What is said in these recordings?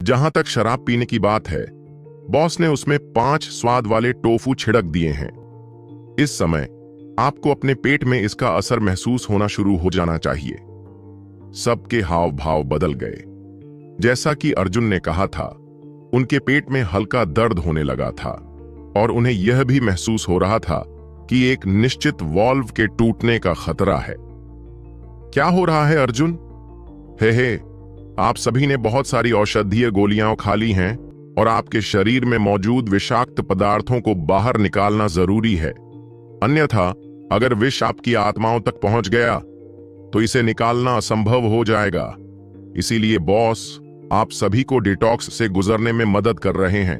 जहां तक शराब पीने की बात है, बॉस ने उसमें 5 स्वाद वाले टोफू छिड़क दिए हैं। इस समय आपको अपने पेट में इसका असर महसूस होना शुरू हो जाना चाहिए। सबके हाव भाव बदल गए। जैसा कि अर्जुन ने कहा था, उनके पेट में हल्का दर्द होने लगा था और उन्हें यह भी महसूस हो रहा था कि एक निश्चित वाल्व के टूटने का खतरा है। क्या हो रहा है अर्जुन? हे, आप सभी ने बहुत सारी औषधीय गोलियां खा ली हैं और आपके शरीर में मौजूद विषाक्त पदार्थों को बाहर निकालना जरूरी है। अन्यथा अगर विष आपकी आत्माओं तक पहुंच गया तो इसे निकालना असंभव हो जाएगा। इसीलिए बॉस आप सभी को डिटॉक्स से गुजरने में मदद कर रहे हैं,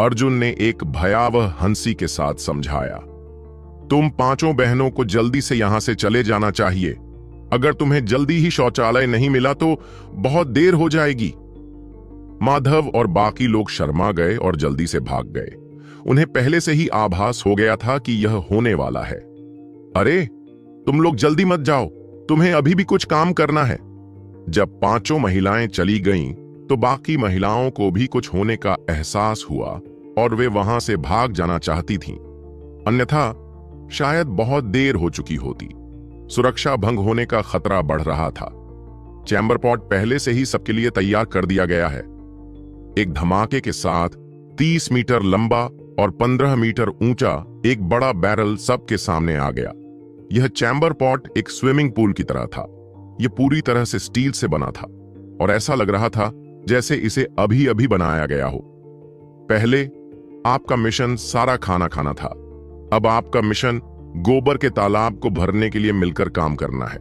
अर्जुन ने एक भयावह हंसी के साथ समझाया। तुम 5 बहनों को जल्दी से यहां से चले जाना चाहिए। अगर तुम्हें जल्दी ही शौचालय नहीं मिला तो बहुत देर हो जाएगी। माधव और बाकी लोग शर्मा गए और जल्दी से भाग गए। उन्हें पहले से ही आभास हो गया था कि यह होने वाला है। अरे, तुम लोग जल्दी मत जाओ, तुम्हें अभी भी कुछ काम करना है। जब 5 महिलाएं चली गईं, तो बाकी महिलाओं को भी कुछ होने का एहसास हुआ और वे वहां से भाग जाना चाहती थीं। अन्यथा शायद बहुत देर हो चुकी होती। सुरक्षा भंग होने का खतरा बढ़ रहा था। चैम्बर पॉट पहले से ही सबके लिए तैयार कर दिया गया है। एक धमाके के साथ 30 मीटर लंबा और 15 मीटर ऊंचा एक बड़ा बैरल सबके सामने आ गया। यह चैम्बर पॉट एक स्विमिंग पूल की तरह था। यह पूरी तरह से स्टील से बना था और ऐसा लग रहा था जैसे इसे अभी अभी बनाया गया हो। पहले आपका मिशन सारा खाना खाना था। अब आपका मिशन गोबर के तालाब को भरने के लिए मिलकर काम करना है।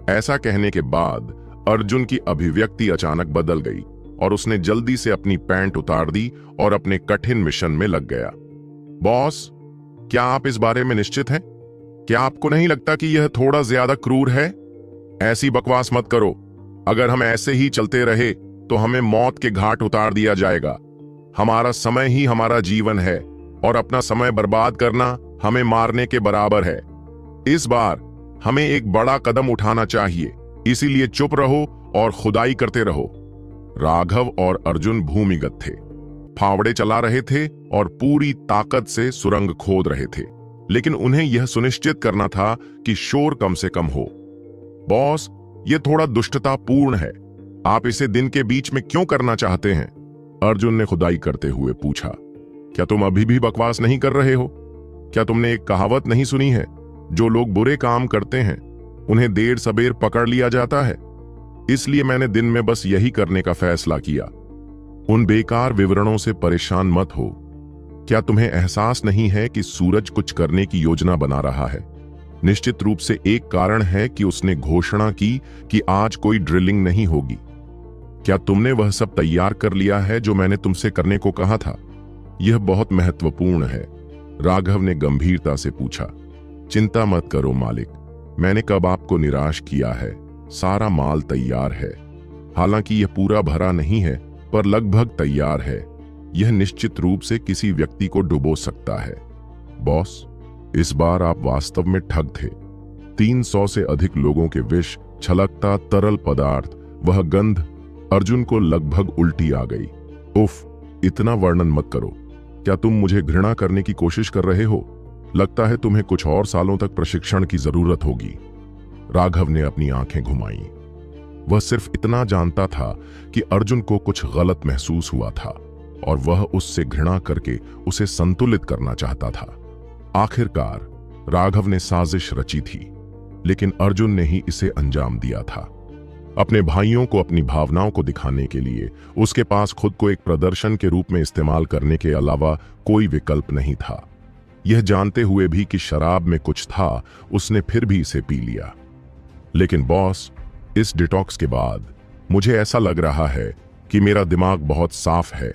ऐसा कहने के बाद अर्जुन की अभिव्यक्ति अचानक बदल गई और उसने जल्दी से अपनी पैंट उतार दी और अपने कठिन मिशन में लग गया। बॉस, क्या आप इस बारे में निश्चित हैं? क्या आपको नहीं लगता कि यह थोड़ा ज्यादा क्रूर है? ऐसी बकवास मत करो। अगर हम ऐसे ही चलते रहे तो हमें मौत के घाट उतार दिया जाएगा। हमारा समय ही हमारा जीवन है और अपना समय बर्बाद करना हमें मारने के बराबर है। इस बार हमें एक बड़ा कदम उठाना चाहिए, इसीलिए चुप रहो और खुदाई करते रहो। राघव और अर्जुन भूमिगत थे, फावड़े चला रहे थे और पूरी ताकत से सुरंग खोद रहे थे, लेकिन उन्हें यह सुनिश्चित करना था कि शोर कम से कम हो। बॉस, यह थोड़ा दुष्टतापूर्ण है। आप इसे दिन के बीच में क्यों करना चाहते हैं? अर्जुन ने खुदाई करते हुए पूछा। क्या तुम अभी भी बकवास नहीं कर रहे हो? क्या तुमने एक कहावत नहीं सुनी है, जो लोग बुरे काम करते हैं उन्हें देर सबेर पकड़ लिया जाता है? इसलिए मैंने दिन में बस यही करने का फैसला किया। उन बेकार विवरणों से परेशान मत हो। क्या तुम्हें एहसास नहीं है कि सूरज कुछ करने की योजना बना रहा है? निश्चित रूप से एक कारण है कि उसने घोषणा की कि आज कोई ड्रिलिंग नहीं होगी। क्या तुमने वह सब तैयार कर लिया है जो मैंने तुमसे करने को कहा था? यह बहुत महत्वपूर्ण है, राघव ने गंभीरता से पूछा। चिंता मत करो मालिक, मैंने कब आपको निराश किया है। सारा माल तैयार है। हालांकि यह पूरा भरा नहीं है, पर लगभग तैयार है। यह निश्चित रूप से किसी व्यक्ति को डुबो सकता है। बॉस, इस बार आप वास्तव में ठग थे। 300 से अधिक लोगों के विष, छलकता तरल पदार्थ, वह गंध, अर्जुन को लगभग उल्टी आ गई। उफ, इतना वर्णन मत करो। क्या तुम मुझे घृणा करने की कोशिश कर रहे हो? लगता है तुम्हें कुछ और सालों तक प्रशिक्षण की जरूरत होगी। राघव ने अपनी आंखें घुमाई। वह सिर्फ इतना जानता था कि अर्जुन को कुछ गलत महसूस हुआ था और वह उससे घृणा करके उसे संतुलित करना चाहता था। आखिरकार राघव ने साजिश रची थी, लेकिन अर्जुन ने ही इसे अंजाम दिया था। अपने भाइयों को अपनी भावनाओं को दिखाने के लिए उसके पास खुद को एक प्रदर्शन के रूप में इस्तेमाल करने के अलावा कोई विकल्प नहीं था। यह जानते हुए भी कि शराब में कुछ था, उसने फिर भी इसे पी लिया। लेकिन बॉस, इस डिटॉक्स के बाद मुझे ऐसा लग रहा है कि मेरा दिमाग बहुत साफ है,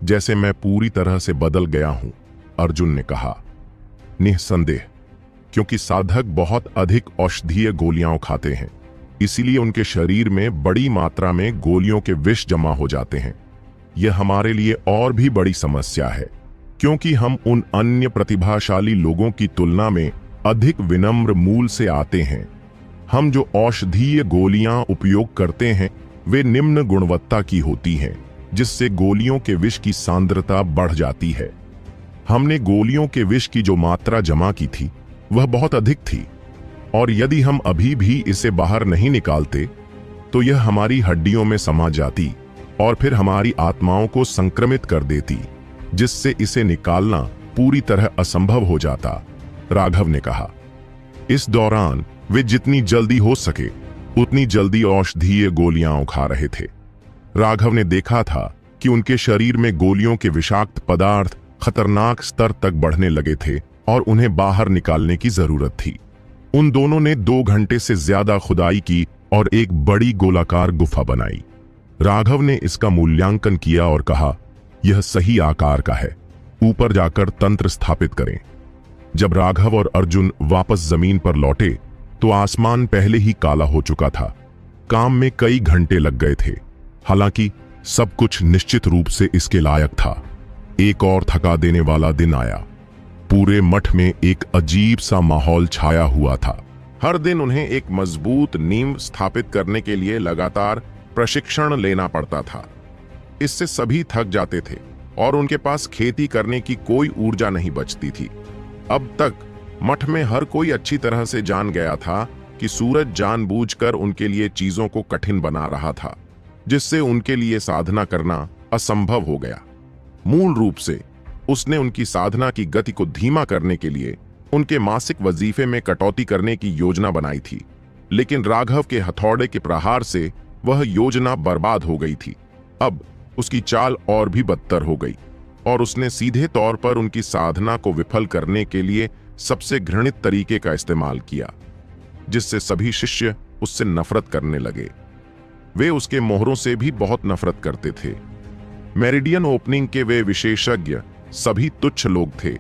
जैसे मैं पूरी तरह से बदल गया हूं, अर्जुन ने कहा। निस्संदेह, क्योंकि साधक बहुत अधिक औषधीय गोलियां खाते हैं, इसीलिए उनके शरीर में बड़ी मात्रा में गोलियों के विष जमा हो जाते हैं। यह हमारे लिए और भी बड़ी समस्या है, क्योंकि हम उन अन्य प्रतिभाशाली लोगों की तुलना में अधिक विनम्र मूल से आते हैं। हम जो औषधीय गोलियां उपयोग करते हैं वे निम्न गुणवत्ता की होती हैं, जिससे गोलियों के विष की सांद्रता बढ़ जाती है। हमने गोलियों के विष की जो मात्रा जमा की थी वह बहुत अधिक थी, और यदि हम अभी भी इसे बाहर नहीं निकालते तो यह हमारी हड्डियों में समा जाती और फिर हमारी आत्माओं को संक्रमित कर देती, जिससे इसे निकालना पूरी तरह असंभव हो जाता, राघव ने कहा। इस दौरान वे जितनी जल्दी हो सके उतनी जल्दी औषधीय गोलियां उखा रहे थे। राघव ने देखा था कि उनके शरीर में गोलियों के विषाक्त पदार्थ खतरनाक स्तर तक बढ़ने लगे थे और उन्हें बाहर निकालने की जरूरत थी। उन दोनों ने 2 घंटे से ज्यादा खुदाई की और एक बड़ी गोलाकार गुफा बनाई। राघव ने इसका मूल्यांकन किया और कहा, यह सही आकार का है, ऊपर जाकर तंत्र स्थापित करें। जब राघव और अर्जुन वापस जमीन पर लौटे तो आसमान पहले ही काला हो चुका था। काम में कई घंटे लग गए थे, हालांकि सब कुछ निश्चित रूप से इसके लायक था। एक और थका देने वाला दिन आया। पूरे मठ में एक अजीब सा माहौल छाया हुआ था। हर दिन उन्हें एक मजबूत नींव स्थापित करने के लिए लगातार प्रशिक्षण लेना पड़ता था। इससे सभी थक जाते थे और उनके पास खेती करने की कोई ऊर्जा नहीं बचती थी। अब तक मठ में हर कोई अच्छी तरह से जान गया था कि सूरज जानबूझकर उनके लिए चीजों को कठिन बना रहा था, जिससे उनके लिए साधना करना असंभव हो गया। मूल रूप से उसने उनकी साधना की गति को धीमा करने के लिए उनके मासिक वजीफे में कटौती करने की योजना बनाई थी, लेकिन राघव के हथौड़े के प्रहार से वह योजना बर्बाद हो गई थी। अब उसकी चाल और भी बदतर हो गई और उसने सीधे तौर पर उनकी साधना को विफल करने के लिए सबसे घृणित तरीके का इस्तेमाल किया, जिससे सभी शिष्य उससे नफरत करने लगे। वे उसके मोहरों से भी बहुत नफरत करते थे। मेरिडियन ओपनिंग के वे विशेषज्ञ सभी तुच्छ लोग थे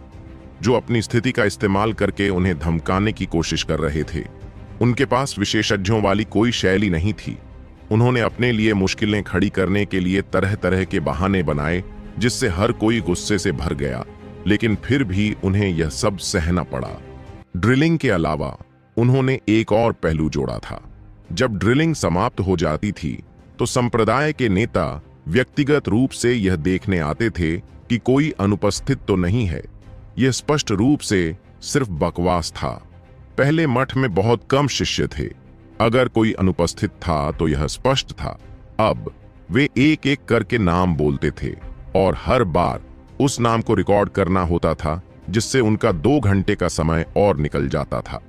जो अपनी स्थिति का इस्तेमाल करके उन्हें धमकाने की कोशिश कर रहे थे। उनके पास विशेषज्ञों वाली कोई शैली नहीं थी। उन्होंने अपने लिए मुश्किलें खड़ी करने के लिए तरह तरह के बहाने बनाए, जिससे हर कोई गुस्से से भर गया, लेकिन फिर भी उन्हें यह सब सहना पड़ा। ड्रिलिंग के अलावा उन्होंने एक और पहलू जोड़ा था। जब ड्रिलिंग समाप्त हो जाती थी तो संप्रदाय के नेता व्यक्तिगत रूप से यह देखने आते थे कि कोई अनुपस्थित तो नहीं है। यह स्पष्ट रूप से सिर्फ बकवास था। पहले मठ में बहुत कम शिष्य थे। अगर कोई अनुपस्थित था तो यह स्पष्ट था। अब वे एक एक करके नाम बोलते थे और हर बार उस नाम को रिकॉर्ड करना होता था, जिससे उनका 2 घंटे का समय और निकल जाता था।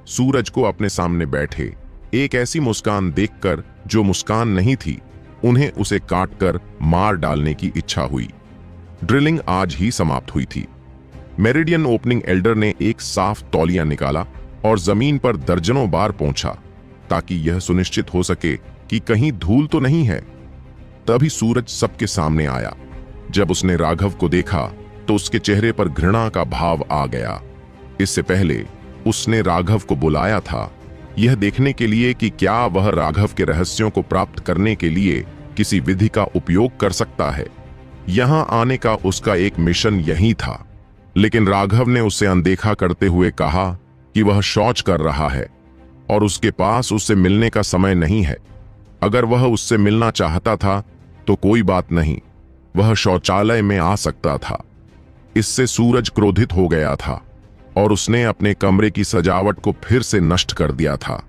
सूरज को अपने सामने बैठे एक ऐसी मुस्कान देखकर जो मुस्कान नहीं थी, उन्हें उसे काटकर मार डालने की इच्छा हुई। ड्रिलिंग आज ही समाप्त हुई थी। मेरिडियन ओपनिंग एल्डर ने एक साफ तौलिया निकाला और जमीन पर दर्जनों बार पोंछा ताकि यह सुनिश्चित हो सके कि कहीं धूल तो नहीं है। तभी सूरज सबके सामने आया। जब उसने राघव को देखा तो उसके चेहरे पर घृणा का भाव आ गया। इससे पहले उसने राघव को बुलाया था, यह देखने के लिए कि क्या वह राघव के रहस्यों को प्राप्त करने के लिए किसी विधि का उपयोग कर सकता है। यहां आने का उसका एक मिशन यही था, लेकिन राघव ने उसे अनदेखा करते हुए कहा कि वह शौच कर रहा है और उसके पास उससे मिलने का समय नहीं है। अगर वह उससे मिलना चाहता था तो कोई बात नहीं, वह शौचालय में आ सकता था। इससे सूरज क्रोधित हो गया था और उसने अपने कमरे की सजावट को फिर से नष्ट कर दिया था,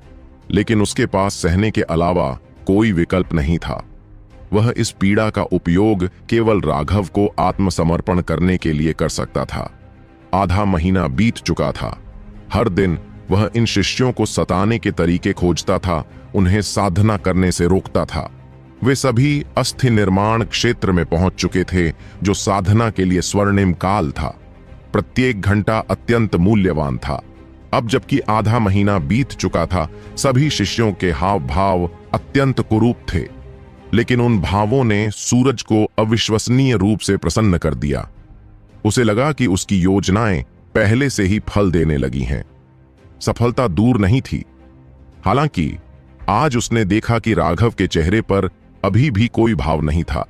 लेकिन उसके पास सहने के अलावा कोई विकल्प नहीं था। वह इस पीड़ा का उपयोग केवल राघव को आत्मसमर्पण करने के लिए कर सकता था। आधा महीना बीत चुका था। हर दिन वह इन शिष्यों को सताने के तरीके खोजता था, उन्हें साधना करने से रोकता था। वे सभी अस्थि निर्माण क्षेत्र में पहुंच चुके थे, जो साधना के लिए स्वर्णिम काल था। प्रत्येक घंटा अत्यंत मूल्यवान था। अब जबकि आधा महीना बीत चुका था, सभी शिष्यों के हाव भाव अत्यंत कुरूप थे, लेकिन उन भावों ने सूरज को अविश्वसनीय रूप से प्रसन्न कर दिया। उसे लगा कि उसकी योजनाएं पहले से ही फल देने लगी हैं। सफलता दूर नहीं थी। हालांकि आज उसने देखा कि राघव के चेहरे पर अभी भी कोई भाव नहीं था।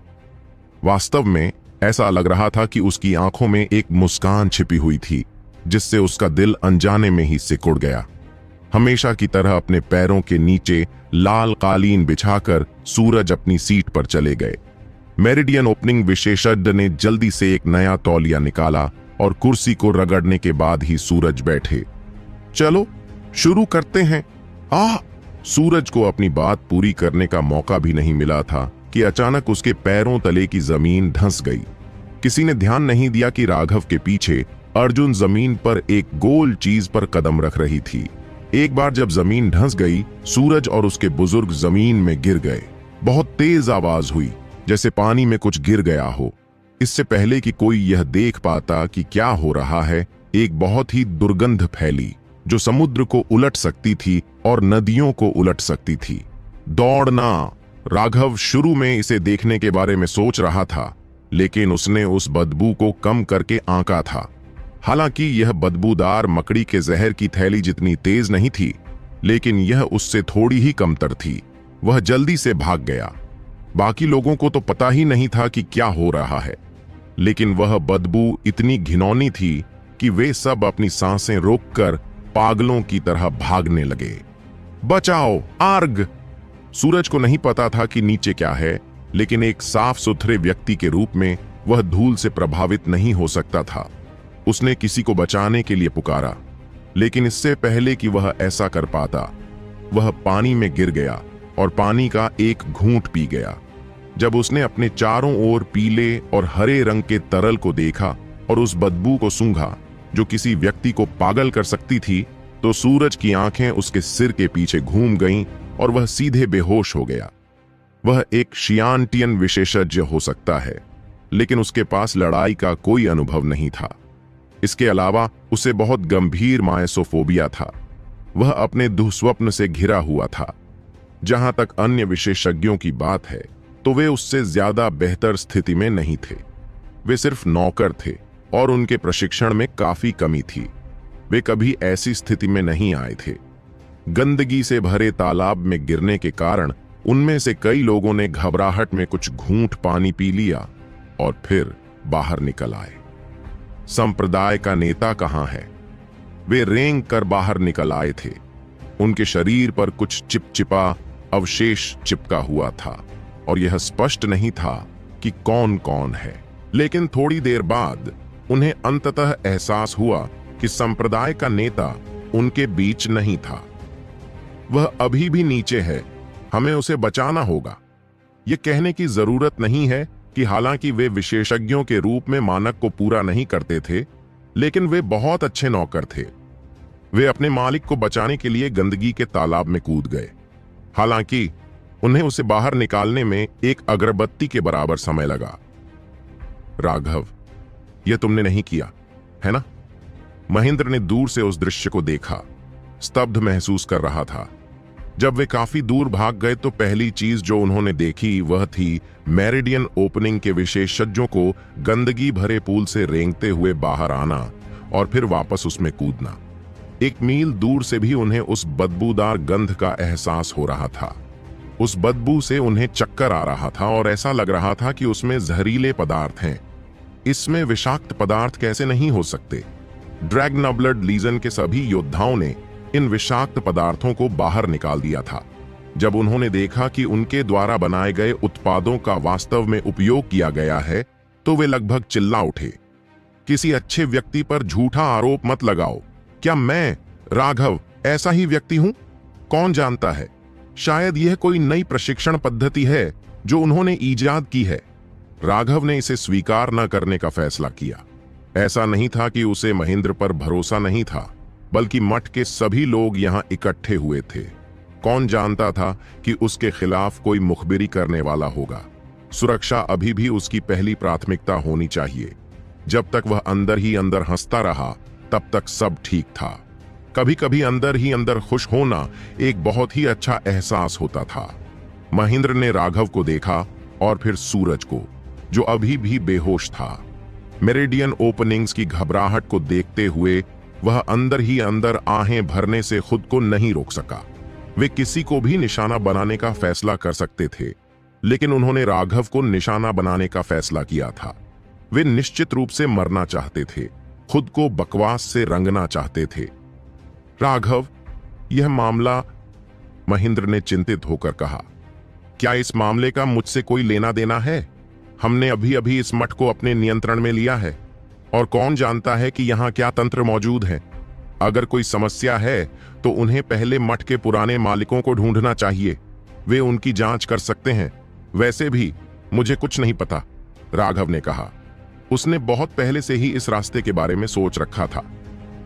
वास्तव में ऐसा लग रहा था कि उसकी आंखों में एक मुस्कान छिपी हुई थी, जिससे उसका दिल अनजाने में ही सिकुड़ गया। हमेशा की तरह अपने पैरों के नीचे लाल कालीन बिछाकर सूरज अपनी सीट पर चले गए। मेरिडियन ओपनिंग विशेषज्ञ ने जल्दी से एक नया तौलिया निकाला और कुर्सी को रगड़ने के बाद ही सूरज बैठे। चलो शुरू करते हैं। सूरज को अपनी बात पूरी करने का मौका भी नहीं मिला था कि अचानक उसके पैरों तले की जमीन धंस गई। किसी ने ध्यान नहीं दिया कि राघव के पीछे अर्जुन जमीन पर एक गोल चीज पर कदम रख रही थी। एक बार जब जमीन धंस गई, सूरज और उसके बुजुर्ग जमीन में गिर गए। बहुत तेज आवाज हुई, जैसे पानी में कुछ गिर गया हो। इससे पहले कि कोई यह देख पाता कि क्या हो रहा है, एक बहुत ही दुर्गंध फैली जो समुद्र को उलट सकती थी और नदियों को उलट सकती थी। दौड़ना। राघव शुरू में इसे देखने के बारे में सोच रहा था, लेकिन उसने उस बदबू को कम करके आंका था। हालांकि यह बदबूदार मकड़ी के जहर की थैली जितनी तेज नहीं थी, लेकिन यह उससे थोड़ी ही कमतर थी। वह जल्दी से भाग गया। बाकी लोगों को तो पता ही नहीं था कि क्या हो रहा है, लेकिन वह बदबू इतनी घिनौनी थी कि वे सब अपनी सांसें रोककर पागलों की तरह भागने लगे। बचाओ, आर्ग! सूरज को नहीं पता था कि नीचे क्या है, लेकिन एक साफ सुथरे व्यक्ति के रूप में वह धूल से प्रभावित नहीं हो सकता था। उसने किसी को बचाने के लिए पुकारा, लेकिन इससे पहले कि वह ऐसा कर पाता, वह पानी में गिर गया और पानी का एक घूंट पी गया। जब उसने अपने चारों ओर पीले और हरे रंग के तरल को देखा और उस बदबू को सूंघा जो किसी व्यक्ति को पागल कर सकती थी, तो सूरज की आंखें उसके सिर के पीछे घूम गईं और वह सीधे बेहोश हो गया। वह एक शियांटियन विशेषज्ञ हो सकता है, लेकिन उसके पास लड़ाई का कोई अनुभव नहीं था। इसके अलावा उसे बहुत गंभीर मायसोफोबिया था। वह अपने दुःस्वप्न से घिरा हुआ था। जहां तक अन्य विशेषज्ञों की बात है, तो वे उससे ज्यादा बेहतर स्थिति में नहीं थे। वे सिर्फ नौकर थे और उनके प्रशिक्षण में काफी कमी थी। वे कभी ऐसी स्थिति में नहीं आए थे। गंदगी से भरे तालाब में गिरने के कारण उनमें से कई लोगों ने घबराहट में कुछ घूंट पानी पी लिया और फिर बाहर निकल आए। संप्रदाय का नेता कहां है? वे रेंग कर बाहर निकल आए थे। उनके शरीर पर कुछ चिपचिपा अवशेष चिपका हुआ था और यह स्पष्ट नहीं था कि कौन कौन है। लेकिन थोड़ी देर बाद उन्हें अंततः एहसास हुआ कि संप्रदाय का नेता उनके बीच नहीं था। वह अभी भी नीचे है, हमें उसे बचाना होगा। यह कहने की जरूरत नहीं है कि हालांकि वे विशेषज्ञों के रूप में मानक को पूरा नहीं करते थे, लेकिन वे बहुत अच्छे नौकर थे। वे अपने मालिक को बचाने के लिए गंदगी के तालाब में कूद गए। हालांकि उन्हें उसे बाहर निकालने में एक अगरबत्ती के बराबर समय लगा। राघव, यह तुमने नहीं किया, है ना? महेंद्र ने दूर से उस दृश्य को देखा, स्तब्ध महसूस कर रहा था। जब वे काफी दूर भाग गए तो पहली चीज जो उन्होंने देखी वह थी मेरिडियन ओपनिंग के विशेषज्ञों को गंदगी भरे पूल से रेंगते हुए बाहर आना और फिर वापस उसमें कूदना। एक मील दूर से भी उन्हें उस बदबूदार गंध का एहसास हो रहा था। उस बदबू से उन्हें चक्कर आ रहा था और ऐसा लग रहा था कि उसमें जहरीले पदार्थ हैं। इसमें विषाक्त पदार्थ कैसे नहीं हो सकते? ड्रैगनब्लड लीजन के सभी योद्धाओं ने इन विषाक्त पदार्थों को बाहर निकाल दिया था। जब उन्होंने देखा कि उनके द्वारा बनाए गए उत्पादों का वास्तव में उपयोग किया गया है, तो वे लगभग चिल्ला उठे। किसी अच्छे व्यक्ति पर झूठा आरोप मत लगाओ। क्या मैं, राघव, ऐसा ही व्यक्ति हूं? कौन जानता है, शायद यह कोई नई प्रशिक्षण पद्धति है जो उन्होंने ईजाद की है। राघव ने इसे स्वीकार न करने का फैसला किया। ऐसा नहीं था कि उसे महेंद्र पर भरोसा नहीं था, बल्कि मठ के सभी लोग यहां इकट्ठे हुए थे। कौन जानता था कि उसके खिलाफ कोई मुखबिरी करने वाला होगा। सुरक्षा अभी भी उसकी पहली प्राथमिकता होनी चाहिए। जब तक वह अंदर ही अंदर हंसता रहा, तब तक सब ठीक था। कभी कभी अंदर ही अंदर खुश होना एक बहुत ही अच्छा एहसास होता था। महेंद्र ने राघव को देखा और फिर सूरज को, जो अभी भी बेहोश था। मेरिडियन ओपनिंग्स की घबराहट को देखते हुए वह अंदर ही अंदर आहें भरने से खुद को नहीं रोक सका। वे किसी को भी निशाना बनाने का फैसला कर सकते थे, लेकिन उन्होंने राघव को निशाना बनाने का फैसला किया था। वे निश्चित रूप से मरना चाहते थे, खुद को बकवास से रंगना चाहते थे। राघव, यह मामला, महेंद्र ने चिंतित होकर कहा, क्या इस मामले का मुझसे कोई लेना देना है? हमने अभी अभी इस मठ को अपने नियंत्रण में लिया है और कौन जानता है कि यहाँ क्या तंत्र मौजूद है। अगर कोई समस्या है तो उन्हें पहले मठ के पुराने मालिकों को ढूंढना चाहिए, वे उनकी जांच कर सकते हैं। वैसे भी मुझे कुछ नहीं पता, राघव ने कहा। उसने बहुत पहले से ही इस रास्ते के बारे में सोच रखा था।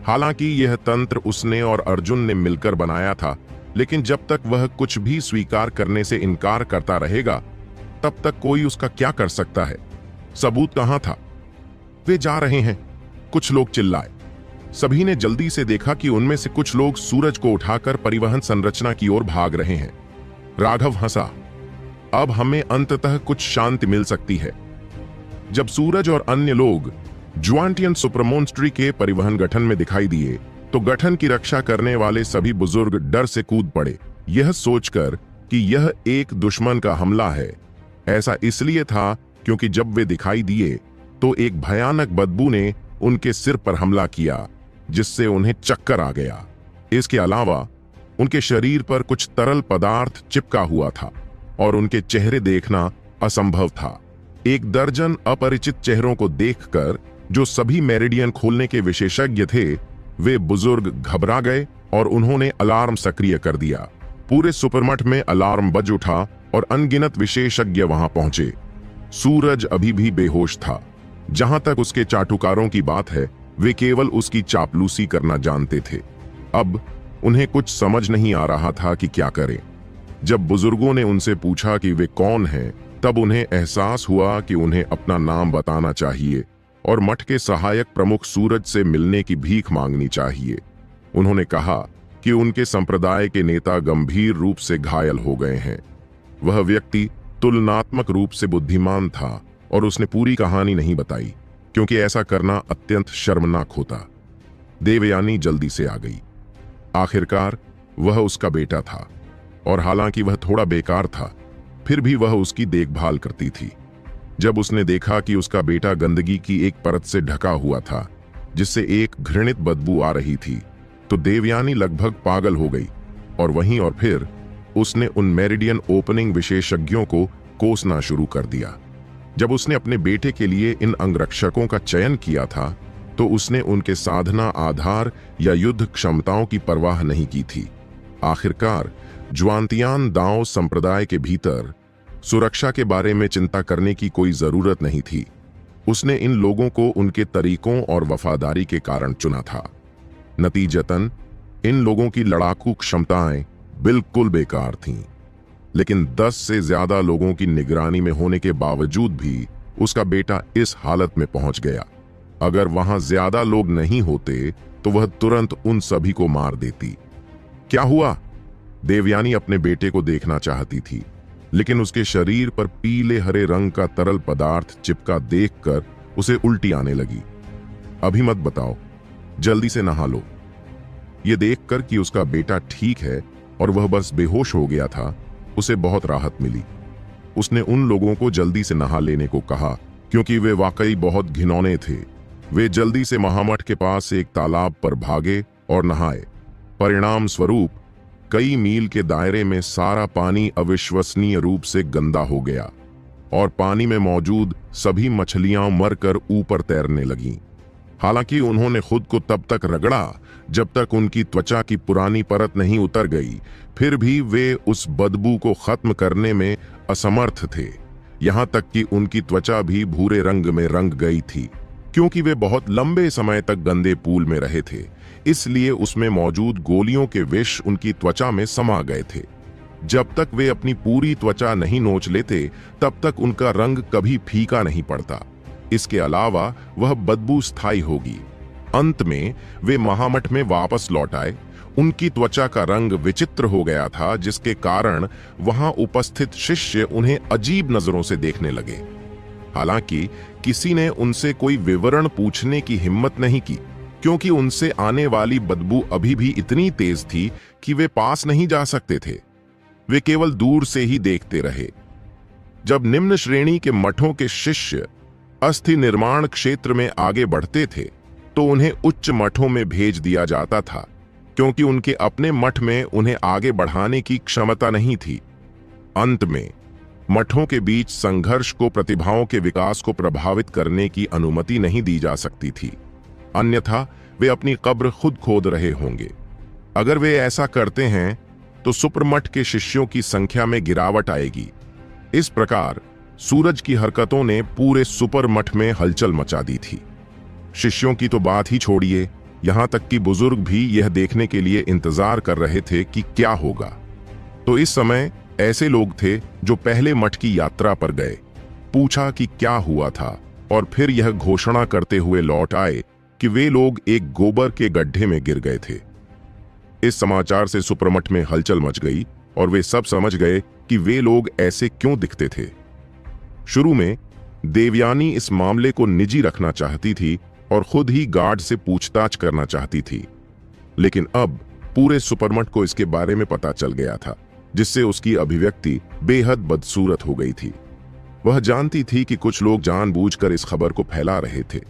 हालांकि यह तंत्र उसने और अर्जुन ने मिलकर बनाया था, लेकिन जब तक वह कुछ भी स्वीकार करने से इनकार करता रहेगा तब तक कोई उसका क्या कर सकता है। सबूत कहां था? वे जा रहे हैं, कुछ लोग चिल्लाए। सभी ने जल्दी से देखा कि उनमें से कुछ लोग सूरज को उठाकर परिवहन संरचना की ओर भाग रहे हैं। राघव हंसा। अब हमें अंततः कुछ शांति मिल सकती है। जब सूरज और अन्य लोग ज्वांटियन सुपरमोन्स्ट्री के परिवहन गठन में दिखाई दिए तो गठन की रक्षा करने वाले सभी बुजुर्ग डर से कूद पड़े, यह सोचकर कि यह एक दुश्मन का हमला है। ऐसा इसलिए था क्योंकि जब वे दिखाई दिए तो एक भयानक बदबू ने उनके सिर पर हमला किया, जिससे उन्हें चक्कर आ गया। इसके अलावा उनके शरीर पर कुछ तरल पदार्थ चिपका हुआ था और उनके चेहरे देखना असंभव था। 1 दर्जन अपरिचित चेहरों को देखकर जो सभी मेरिडियन खोलने के विशेषज्ञ थे, वे बुजुर्ग घबरा गए और उन्होंने अलार्म सक्रिय कर दिया। पूरे सुपरमठ में अलार्म बज उठा और अनगिनत विशेषज्ञ वहां पहुंचे। सूरज अभी भी बेहोश था। जहां तक उसके चाटुकारों की बात है, वे केवल उसकी चापलूसी करना जानते थे। अब उन्हें कुछ समझ नहीं आ रहा था कि क्या करें। जब बुजुर्गों ने उनसे पूछा कि वे कौन हैं, तब उन्हें एहसास हुआ कि उन्हें अपना नाम बताना चाहिए और मठ के सहायक प्रमुख सूरज से मिलने की भीख मांगनी चाहिए। उन्होंने कहा कि उनके संप्रदाय के नेता गंभीर रूप से घायल हो गए हैं। वह व्यक्ति तुलनात्मक रूप से बुद्धिमान था और उसने पूरी कहानी नहीं बताई, क्योंकि ऐसा करना अत्यंत शर्मनाक होता। देवयानी जल्दी से आ गई। आखिरकार वह उसका बेटा था और हालांकि वह थोड़ा बेकार था, फिर भी वह उसकी देखभाल करती थी। जब उसने देखा कि उसका बेटा गंदगी की एक परत से ढका हुआ था जिससे एक घृणित बदबू आ रही थी, तो देवयानी लगभग पागल हो गई और वहीं और फिर उसने उन मेरिडियन ओपनिंग विशेषज्ञों को कोसना शुरू कर दिया। जब उसने अपने बेटे के लिए इन अंगरक्षकों का चयन किया था तो उसने उनके साधना आधार या युद्ध क्षमताओं की परवाह नहीं की थी। आखिरकार ज्वांतियान दाओ संप्रदाय के भीतर सुरक्षा के बारे में चिंता करने की कोई जरूरत नहीं थी। उसने इन लोगों को उनके तरीकों और वफादारी के कारण चुना था। नतीजतन इन लोगों की लड़ाकू क्षमताएं बिल्कुल बेकार थीं। लेकिन 10 से ज्यादा लोगों की निगरानी में होने के बावजूद भी उसका बेटा इस हालत में पहुंच गया। अगर वहां ज्यादा लोग नहीं होते तो वह तुरंत उन सभी को मार देती। क्या हुआ? देवयानी अपने बेटे को देखना चाहती थी, लेकिन उसके शरीर पर पीले हरे रंग का तरल पदार्थ चिपका देखकर उसे उल्टी आने लगी। अभी मत बताओ, जल्दी से नहा लो। ये देखकर कि उसका बेटा ठीक है और वह बस बेहोश हो गया था, उसे बहुत राहत मिली। उसने उन लोगों को जल्दी से नहा लेने को कहा, क्योंकि वे वाकई बहुत घिनौने थे। वे जल्दी से महामठ के पास एक तालाब पर भागे और नहाए। परिणाम स्वरूप कई मील के दायरे में सारा पानी अविश्वसनीय रूप से गंदा हो गया और पानी में मौजूद सभी मछलियां मरकर ऊपर तैरने लगीं। हालांकि उन्होंने खुद को तब तक रगड़ा जब तक उनकी त्वचा की पुरानी परत नहीं उतर गई, फिर भी वे उस बदबू को खत्म करने में असमर्थ थे। यहां तक कि उनकी त्वचा भी भूरे रंग में रंग गई थी, क्योंकि वे बहुत लंबे समय तक गंदे पूल में रहे थे। इसलिए उसमें मौजूद गोलियों के विष उनकी त्वचा में समा गए थे। जब तक वे अपनी पूरी त्वचा नहीं नोच लेते, तब तक उनका रंग कभी फीका नहीं पड़ता। इसके अलावा वह बदबू स्थायी होगी। अंत में वे महामठ में वापस लौट आए। उनकी त्वचा का रंग विचित्र हो गया था, जिसके कारण वहां उपस्थित शिष्य उन्हें अजीब नजरों से देखने लगे। हालांकि किसी ने उनसे कोई विवरण पूछने की हिम्मत नहीं की, क्योंकि उनसे आने वाली बदबू अभी भी इतनी तेज थी कि वे पास नहीं जा सकते थे। वे केवल दूर से ही देखते रहे। जब निम्न श्रेणी के मठों के शिष्य अस्थि निर्माण क्षेत्र में आगे बढ़ते थे तो उन्हें उच्च मठों में भेज दिया जाता था, क्योंकि उनके अपने मठ में उन्हें आगे बढ़ाने की क्षमता नहीं थी। अंत में मठों के बीच संघर्ष को प्रतिभाओं के विकास को प्रभावित करने की अनुमति नहीं दी जा सकती थी, अन्यथा वे अपनी कब्र खुद खोद रहे होंगे। अगर वे ऐसा करते हैं तो सुपरमठ के शिष्यों की संख्या में गिरावट आएगी। इस प्रकार सूरज की हरकतों ने पूरे सुपरमठ में हलचल मचा दी थी। शिष्यों की तो बात ही छोड़िए, यहां तक कि बुजुर्ग भी यह देखने के लिए इंतजार कर रहे थे कि क्या होगा। तो इस समय ऐसे लोग थे जो पहले मठ की यात्रा पर गए, पूछा कि क्या हुआ था, और फिर यह घोषणा करते हुए लौट आए कि वे लोग एक गोबर के गड्ढे में गिर गए थे। इस समाचार से सुपरमठ में हलचल मच गई और वे सब समझ गए कि वे लोग ऐसे क्यों दिखते थे। शुरू में देवयानी इस मामले को निजी रखना चाहती थी और खुद ही गार्ड से पूछताछ करना चाहती थी, लेकिन अब पूरे सुपरमठ को इसके बारे में पता चल गया था, जिससे उसकी अभिव्यक्ति बेहद बदसूरत हो गई थी। वह जानती थी कि कुछ लोग जानबूझकर इस खबर को फैला रहे थे।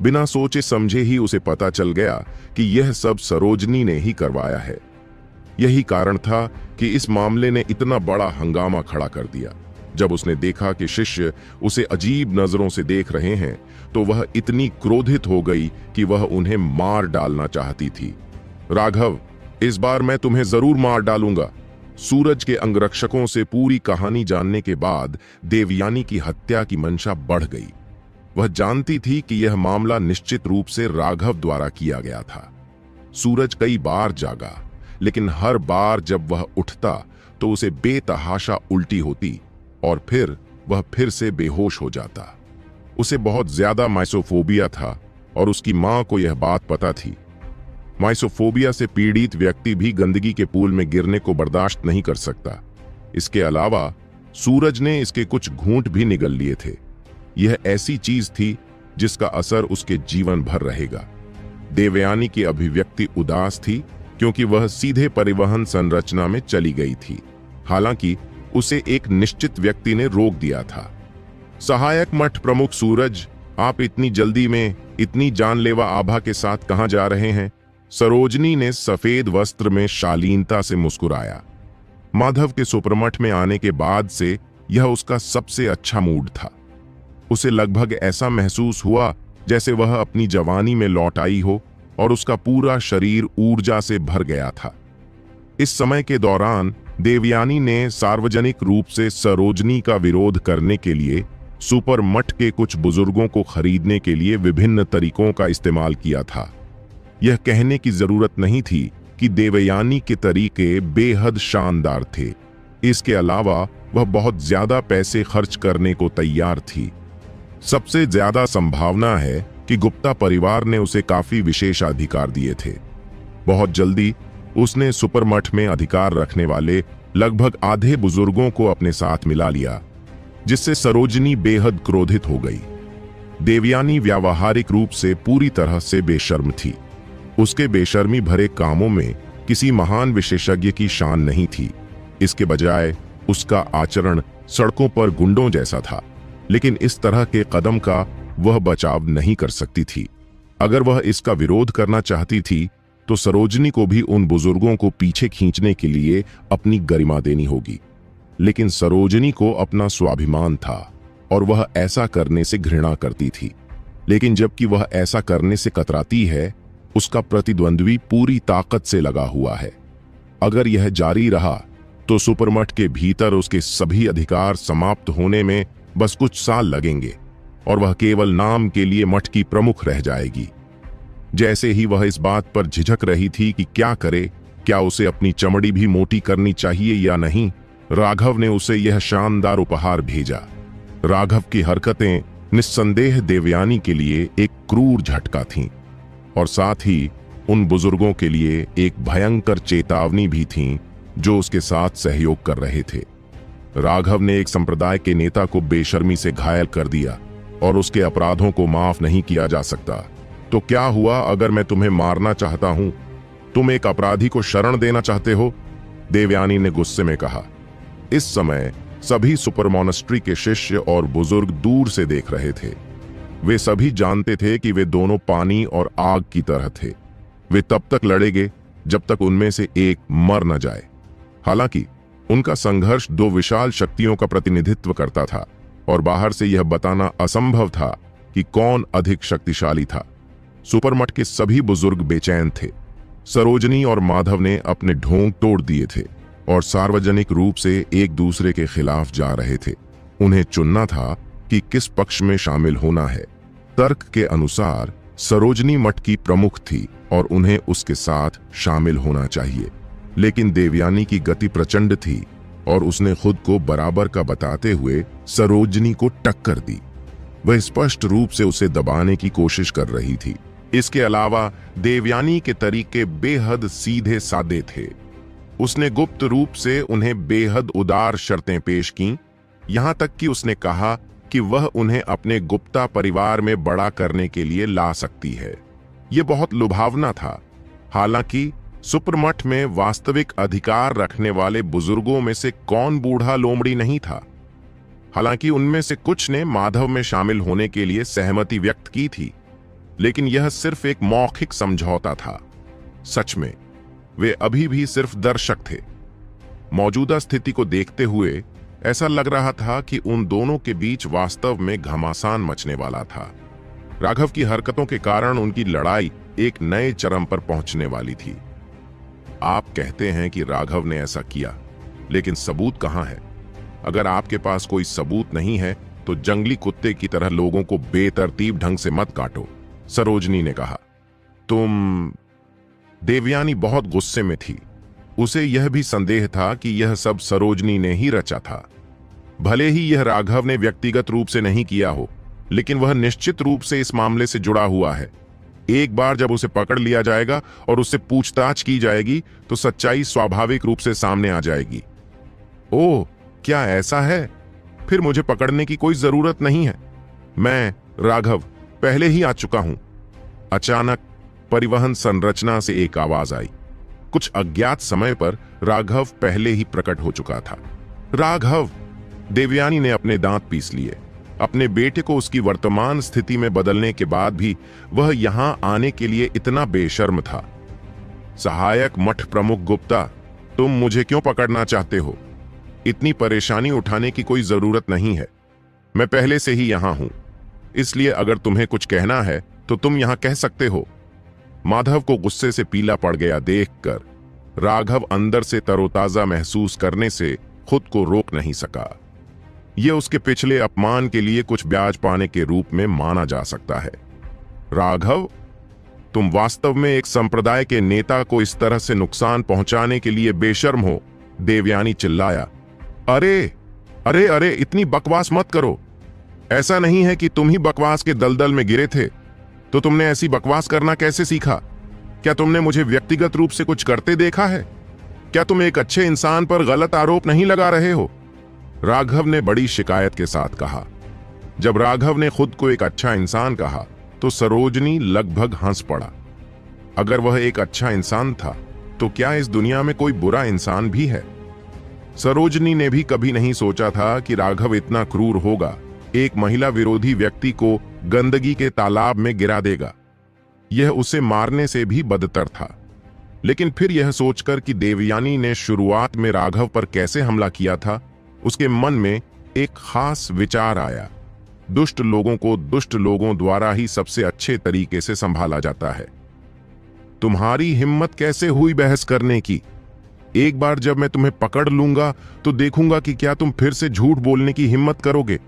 बिना सोचे समझे ही उसे पता चल गया कि यह सब सरोजनी ने ही करवाया है। यही कारण था कि इस मामले ने इतना बड़ा हंगामा खड़ा कर दिया। जब उसने देखा कि शिष्य उसे अजीब नजरों से देख रहे हैं, तो वह इतनी क्रोधित हो गई कि वह उन्हें मार डालना चाहती थी। राघव, इस बार मैं तुम्हें जरूर मार डालूंगा। सूरज के अंगरक्षकों से पूरी कहानी जानने के बाद देवयानी की हत्या की मंशा बढ़ गई। वह जानती थी कि यह मामला निश्चित रूप से राघव द्वारा किया गया था। सूरज कई बार जागा, लेकिन हर बार जब वह उठता तो उसे बेतहाशा उल्टी होती और फिर वह फिर से बेहोश हो जाता। उसे बहुत ज्यादा माइसोफोबिया था और उसकी मां को यह बात पता थी। माइसोफोबिया से पीड़ित व्यक्ति भी गंदगी के पूल में गिरने को बर्दाश्त नहीं कर सकता। इसके अलावा सूरज ने इसके कुछ घूंट भी निगल लिए थे। यह ऐसी चीज थी जिसका असर उसके जीवन भर रहेगा। देवयानी की अभिव्यक्ति उदास थी क्योंकि वह सीधे परिवहन संरचना में चली गई थी, हालांकि उसे एक निश्चित व्यक्ति ने रोक दिया था। सहायक मठ प्रमुख सूरज, आप इतनी जल्दी में इतनी जानलेवा आभा के साथ कहां जा रहे हैं? सरोजनी ने सफेद वस्त्र में शालीनता से मुस्कुराया। माधव के सुपरमठ में आने के बाद से यह उसका सबसे अच्छा मूड था। उसे लगभग ऐसा महसूस हुआ जैसे वह अपनी जवानी में लौट आई हो और उसका पूरा शरीर ऊर्जा से भर गया था। इस समय के दौरान देवयानी ने सार्वजनिक रूप से सरोजनी का विरोध करने के लिए सुपरमठ के कुछ बुजुर्गों को खरीदने के लिए विभिन्न तरीकों का इस्तेमाल किया था। यह कहने की जरूरत नहीं थी कि देवयानी के तरीके बेहद शानदार थे। इसके अलावा वह बहुत ज्यादा पैसे खर्च करने को तैयार थी। सबसे ज्यादा संभावना है कि गुप्ता परिवार ने उसे काफी विशेषाधिकार दिए थे। बहुत जल्दी उसने सुपरमठ में अधिकार रखने वाले लगभग आधे बुजुर्गों को अपने साथ मिला लिया, जिससे सरोजनी बेहद क्रोधित हो गई। देवयानी व्यावहारिक रूप से पूरी तरह से बेशर्म थी। उसके बेशर्मी भरे कामों में किसी महान विशेषज्ञ की शान नहीं थी। इसके बजाय उसका आचरण सड़कों पर गुंडों जैसा था, लेकिन इस तरह के कदम का वह बचाव नहीं कर सकती थी। अगर वह इसका विरोध करना चाहती थी तो सरोजनी को भी उन बुजुर्गों को पीछे खींचने के लिए अपनी गरिमा देनी होगी। लेकिन सरोजनी को अपना स्वाभिमान था और वह ऐसा करने से घृणा करती थी। लेकिन जबकि वह ऐसा करने से कतराती है, उसका प्रतिद्वंद्वी पूरी ताकत से लगा हुआ है। अगर यह जारी रहा तो सुपरमठ के भीतर उसके सभी अधिकार समाप्त होने में बस कुछ साल लगेंगे और वह केवल नाम के लिए मठ की प्रमुख रह जाएगी। जैसे ही वह इस बात पर झिझक रही थी कि क्या करे, क्या उसे अपनी चमड़ी भी मोटी करनी चाहिए या नहीं, राघव ने उसे यह शानदार उपहार भेजा। राघव की हरकतें निस्संदेह देवयानी के लिए एक क्रूर झटका थीं और साथ ही उन बुजुर्गों के लिए एक भयंकर चेतावनी भी थी जो उसके साथ सहयोग कर रहे थे। राघव ने एक संप्रदाय के नेता को बेशर्मी से घायल कर दिया और उसके अपराधों को माफ नहीं किया जा सकता। तो क्या हुआ अगर मैं तुम्हें मारना चाहता हूं? तुम एक अपराधी को शरण देना चाहते हो? देवयानी ने गुस्से में कहा। इस समय सभी सुपर मॉनेस्ट्री के शिष्य और बुजुर्ग दूर से देख रहे थे। वे सभी जानते थे कि वे दोनों पानी और आग की तरह थे। वे तब तक लड़ेंगे जब तक उनमें से एक मर न जाए। हालांकि उनका संघर्ष दो विशाल शक्तियों का प्रतिनिधित्व करता था और बाहर से यह बताना असंभव था कि कौन अधिक शक्तिशाली था। सुपरमठ के सभी बुजुर्ग बेचैन थे। सरोजनी और माधव ने अपने ढोंग तोड़ दिए थे और सार्वजनिक रूप से एक दूसरे के खिलाफ जा रहे थे। उन्हें चुनना था कि किस पक्ष में शामिल होना है। तर्क के अनुसार सरोजनी मठ की प्रमुख थी और उन्हें उसके साथ शामिल होना चाहिए, लेकिन देवयानी की गति प्रचंड थी और उसने खुद को बराबर का बताते हुए सरोजनी को टक्कर दी। वह स्पष्ट रूप से उसे दबाने की कोशिश कर रही थी। इसके अलावा देवयानी के तरीके बेहद सीधे सादे थे। उसने गुप्त रूप से उन्हें बेहद उदार शर्तें पेश कीं, यहां तक कि उसने कहा कि वह उन्हें अपने गुप्ता परिवार में बड़ा करने के लिए ला सकती है। यह बहुत लुभावना था। हालांकि सुपरमठ में वास्तविक अधिकार रखने वाले बुजुर्गों में से कौन बूढ़ा लोमड़ी नहीं था। हालांकि उनमें से कुछ ने माधव में शामिल होने के लिए सहमति व्यक्त की थी, लेकिन यह सिर्फ एक मौखिक समझौता था। सच में वे अभी भी सिर्फ दर्शक थे। मौजूदा स्थिति को देखते हुए ऐसा लग रहा था कि उन दोनों के बीच वास्तव में घमासान मचने वाला था। राघव की हरकतों के कारण उनकी लड़ाई एक नए चरम पर पहुंचने वाली थी। आप कहते हैं कि राघव ने ऐसा किया, लेकिन सबूत कहां है? अगर आपके पास कोई सबूत नहीं है तो जंगली कुत्ते की तरह लोगों को बेतरतीब ढंग से मत काटो, सरोजनी ने कहा। देवयानी बहुत गुस्से में थी। उसे यह भी संदेह था कि यह सब सरोजनी ने ही रचा था। भले ही यह राघव ने व्यक्तिगत रूप से नहीं किया हो, लेकिन वह निश्चित रूप से इस मामले से जुड़ा हुआ है। एक बार जब उसे पकड़ लिया जाएगा और उससे पूछताछ की जाएगी तो सच्चाई स्वाभाविक रूप से सामने आ जाएगी। ओह, क्या ऐसा है? फिर मुझे पकड़ने की कोई जरूरत नहीं है। मैं, राघव, पहले ही आ चुका हूं। अचानक परिवहन संरचना से एक आवाज आई। कुछ अज्ञात समय पर राघव पहले ही प्रकट हो चुका था। राघव! देवयानी ने अपने दांत पीस लिए। अपने बेटे को उसकी वर्तमान स्थिति में बदलने के बाद भी वह यहां आने के लिए इतना बेशर्म था। सहायक मठ प्रमुख गुप्ता, तुम मुझे क्यों पकड़ना चाहते हो? इतनी परेशानी उठाने की कोई जरूरत नहीं है। मैं पहले से ही यहां हूं, इसलिए अगर तुम्हें कुछ कहना है तो तुम यहां कह सकते हो। माधव को गुस्से से पीला पड़ गया देखकर राघव अंदर से तरोताजा महसूस करने से खुद को रोक नहीं सका। यह उसके पिछले अपमान के लिए कुछ ब्याज पाने के रूप में माना जा सकता है। राघव, तुम वास्तव में एक संप्रदाय के नेता को इस तरह से नुकसान पहुंचाने के लिए बेशर्म हो, देवयानी चिल्लाया। अरे अरे अरे, इतनी बकवास मत करो। ऐसा नहीं है कि तुम ही बकवास के दलदल में गिरे थे, तो तुमने ऐसी बकवास करना कैसे सीखा? क्या तुमने मुझे व्यक्तिगत रूप से कुछ करते देखा है? क्या तुम एक अच्छे इंसान पर गलत आरोप नहीं लगा रहे हो? राघव ने बड़ी शिकायत के साथ कहा। जब राघव ने खुद को एक अच्छा इंसान कहा तो सरोजनी लगभग हंस पड़ा। अगर वह एक अच्छा इंसान था तो क्या इस दुनिया में कोई बुरा इंसान भी है? सरोजनी ने भी कभी नहीं सोचा था कि राघव इतना क्रूर होगा, एक महिला विरोधी व्यक्ति को गंदगी के तालाब में गिरा देगा। यह उसे मारने से भी बदतर था। लेकिन फिर यह सोचकर कि देवयानी ने शुरुआत में राघव पर कैसे हमला किया था, उसके मन में एक खास विचार आया। दुष्ट लोगों को दुष्ट लोगों द्वारा ही सबसे अच्छे तरीके से संभाला जाता है। तुम्हारी हिम्मत कैसे हुई बहस करने की? एक बार जब मैं तुम्हें पकड़ लूंगा तो देखूंगा कि क्या तुम फिर से झूठ बोलने की हिम्मत करोगे।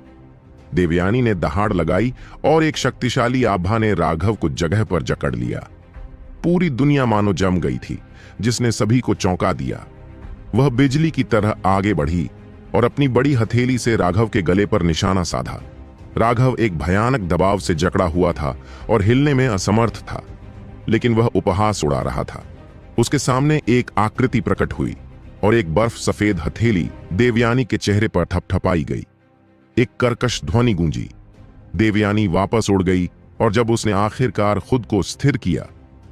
देवयानी ने दहाड़ लगाई और एक शक्तिशाली आभा ने राघव को जगह पर जकड़ लिया। पूरी दुनिया मानो जम गई थी, जिसने सभी को चौंका दिया। वह बिजली की तरह आगे बढ़ी और अपनी बड़ी हथेली से राघव के गले पर निशाना साधा। राघव एक भयानक दबाव से जकड़ा हुआ था और हिलने में असमर्थ था, लेकिन वह उपहास उड़ा रहा था। उसके सामने एक आकृति प्रकट हुई और एक बर्फ सफेद हथेली देवयानी के चेहरे पर थपथपाई गई। एक कर्कश ध्वनि गूंजी। देवयानी वापस उड़ गई और जब उसने आखिरकार खुद को स्थिर किया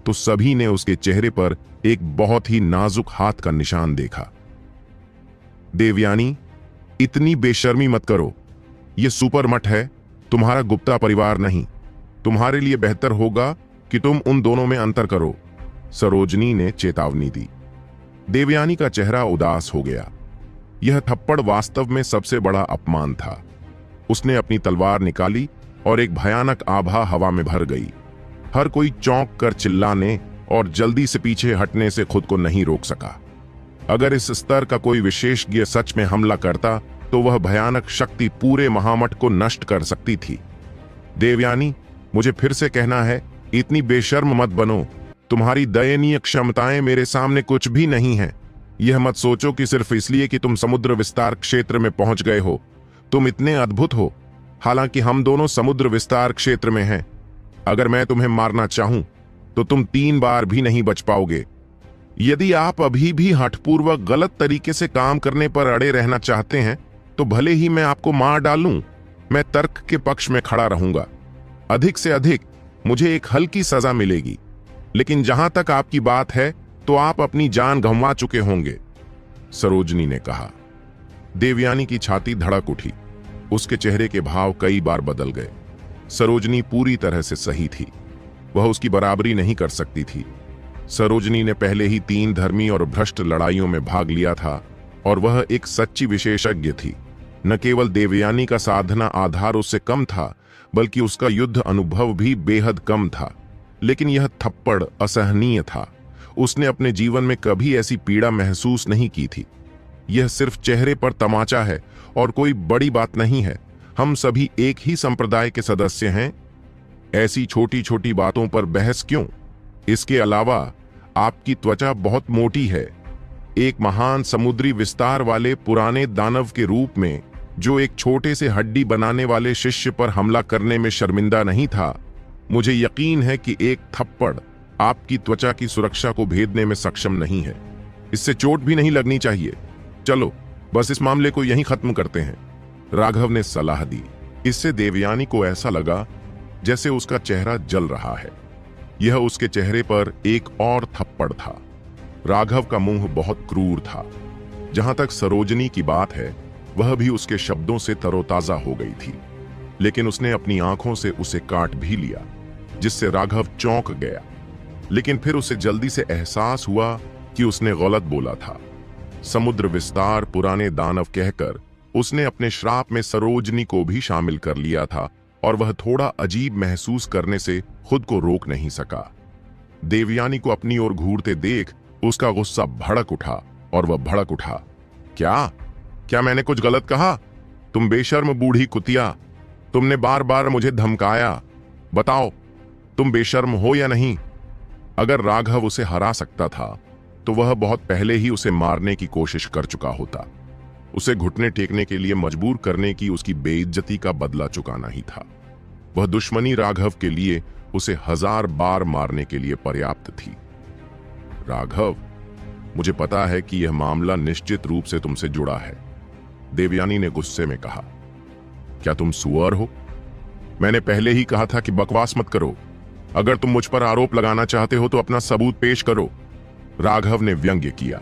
तो सभी ने उसके चेहरे पर एक बहुत ही नाजुक हाथ का निशान देखा। देवयानी, इतनी बेशर्मी मत करो। यह सुपर मठ है, तुम्हारा गुप्ता परिवार नहीं। तुम्हारे लिए बेहतर होगा कि तुम उन दोनों में अंतर करो, सरोजनी ने चेतावनी दी। देवयानी का चेहरा उदास हो गया। यह थप्पड़ वास्तव में सबसे बड़ा अपमान था। उसने अपनी तलवार निकाली और एक भयानक आभा हवा में भर गई। हर कोई चौंक कर चिल्लाने और जल्दी से पीछे हटने से खुद को नहीं रोक सका। अगर इस स्तर का कोई विशेषज्ञ सच में हमला करता तो वह भयानक शक्ति पूरे महामठ को नष्ट कर सकती थी। देवयानी, मुझे फिर से कहना है, इतनी बेशर्म मत बनो। तुम्हारी दयनीय क्षमताएं मेरे सामने कुछ भी नहीं हैं। यह मत सोचो कि सिर्फ इसलिए कि तुम समुद्र विस्तार क्षेत्र में पहुंच गए हो तुम इतने अद्भुत हो। हालांकि हम दोनों समुद्र विस्तार क्षेत्र में हैं। अगर मैं तुम्हें मारना चाहूं तो तुम 3 बार भी नहीं बच पाओगे। यदि आप अभी भी हठपूर्वक गलत तरीके से काम करने पर अड़े रहना चाहते हैं तो भले ही मैं आपको मार डालूं, मैं तर्क के पक्ष में खड़ा रहूंगा। अधिक से अधिक मुझे एक हल्की सजा मिलेगी, लेकिन जहां तक आपकी बात है तो आप अपनी जान गंवा चुके होंगे, सरोजनी ने कहा। देवयानी की छाती धड़क उठी। उसके चेहरे के भाव कई बार बदल गए। सरोजनी पूरी तरह से सही थी। वह उसकी बराबरी नहीं कर सकती थी। सरोजनी ने पहले ही 3 धर्मी और भ्रष्ट लड़ाइयों में भाग लिया था और वह एक सच्ची विशेषज्ञ थी। न केवल देवयानी का साधना आधार उससे कम था, बल्कि उसका युद्ध अनुभव भी बेहद कम था। लेकिन यह थप्पड़ असहनीय था। उसने अपने जीवन में कभी ऐसी पीड़ा महसूस नहीं की थी। यह सिर्फ चेहरे पर तमाचा है और कोई बड़ी बात नहीं है। हम सभी एक ही संप्रदाय के सदस्य हैं। ऐसी छोटी छोटी बातों पर बहस क्यों? इसके अलावा आपकी त्वचा बहुत मोटी है। एक महान समुद्री विस्तार वाले पुराने दानव के रूप में जो एक छोटे से हड्डी बनाने वाले शिष्य पर हमला करने में शर्मिंदा नहीं था, मुझे यकीन है कि एक थप्पड़ आपकी त्वचा की सुरक्षा को भेदने में सक्षम नहीं है। इससे चोट भी नहीं लगनी चाहिए। चलो बस इस मामले को यहीं खत्म करते हैं, राघव ने सलाह दी। इससे देवयानी को ऐसा लगा जैसे उसका चेहरा जल रहा है। यह उसके चेहरे पर एक और थप्पड़ था। राघव का मुंह बहुत क्रूर था। जहां तक सरोजनी की बात है, वह भी उसके शब्दों से तरोताजा हो गई थी, लेकिन उसने अपनी आंखों से उसे काट भी लिया, जिससे राघव चौंक गया। लेकिन फिर उसे जल्दी से एहसास हुआ कि उसने गलत बोला था। समुद्र विस्तार पुराने दानव कहकर उसने अपने श्राप में सरोजनी को भी शामिल कर लिया था और वह थोड़ा अजीब महसूस करने से खुद को रोक नहीं सका। देवयानी को अपनी ओर घूरते देख उसका गुस्सा भड़क उठा और वह भड़क उठा। क्या मैंने कुछ गलत कहा? तुम बेशर्म बूढ़ी कुतिया, तुमने बार बार मुझे धमकाया। बताओ, तुम बेशर्म हो या नहीं? अगर राघव उसे हरा सकता था तो वह बहुत पहले ही उसे मारने की कोशिश कर चुका होता। उसे घुटने टेकने के लिए मजबूर करने की उसकी बेइज्जती का बदला चुकाना ही था। वह दुश्मनी राघव के लिए उसे 1000 बार मारने के लिए पर्याप्त थी। राघव, मुझे पता है कि यह मामला निश्चित रूप से तुमसे जुड़ा है, देवयानी ने गुस्से में कहा। क्या तुम सुअर हो? मैंने पहले ही कहा था कि बकवास मत करो। अगर तुम मुझ पर आरोप लगाना चाहते हो तो अपना सबूत पेश करो, राघव ने व्यंग्य किया।